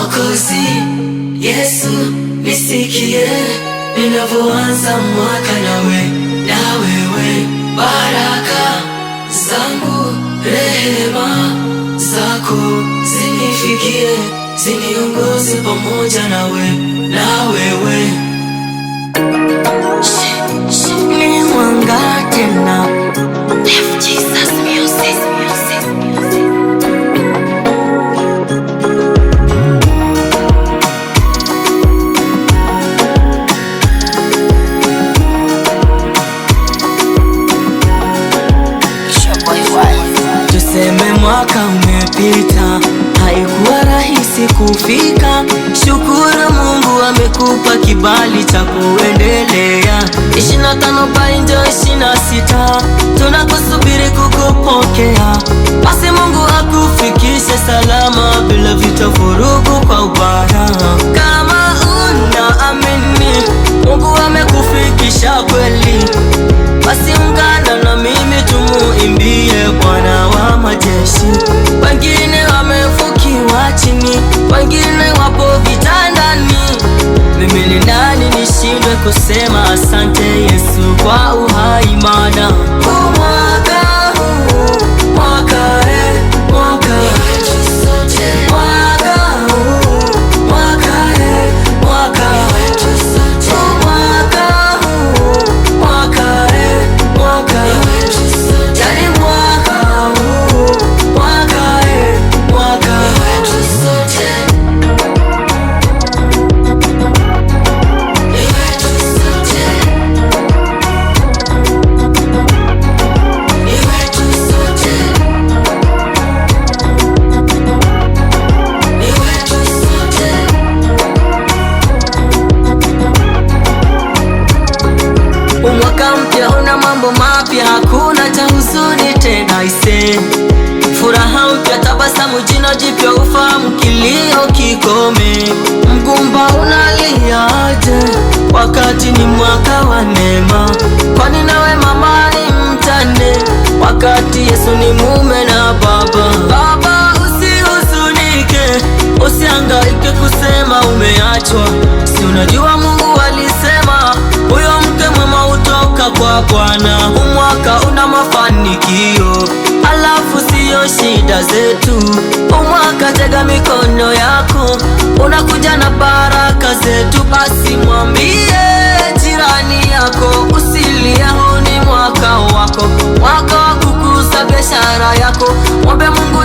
Mwokozi Yesu, nisikie ninavyoanza mwaka na wewe. Baraka zangu, rehema zako zinifikie, ziniongoze pamoja na wewe. Ni mwanga tena. Jesus music. Tuseme mwaka umepita, haikuwa rahisi kufika. Shukuru Mungu amekupa kibali cha kuendelea. 25 bainjo 26, tunakusubiri kukupokea. Basi Mungu akufikishe salama, bila vita, vurugu kwa ubaya. Kama unaamini Mungu amekufikisha kweli, basi ungana na mimi tumuimbie Bwana wa majeshi. Wengine wamefukiwa chini, wengine wapo vitandani. Mimi ni nani nishindwe kusema asante Yesu kwa uhai? Maana mwaka huu, mwaka wetu sote. Mwaka huu, mwaka wetu sote. Mwaka huu, mwaka wetu sote. Yani mwaka huu, mwaka wetu sote. Mwaka mpya una mambo mapya, hakuna cha huzuni tena ise. Furaha mpya, tabasamu, jina jipya, ufahamu kilio kikome. Mgumba unaliaje wakati ni mwaka wa neema? Kwani nawe mama ni mtane wakati Yesu ni mume na baba? Baba usihuzunike, usihangaike kusema umeachwa. Si unajua Mungu alisema huyo mke mwema utoka kwa Bwana. Umwaka una mafanikio, alafu siyo shida zetu. Umwaka tega mikono yako, unakuja na baraka zetu. Basi mwambie jirani yako, usilie, huu ni mwaka wako, mwaka wa kukuza biashara yako. Mwombe Mungu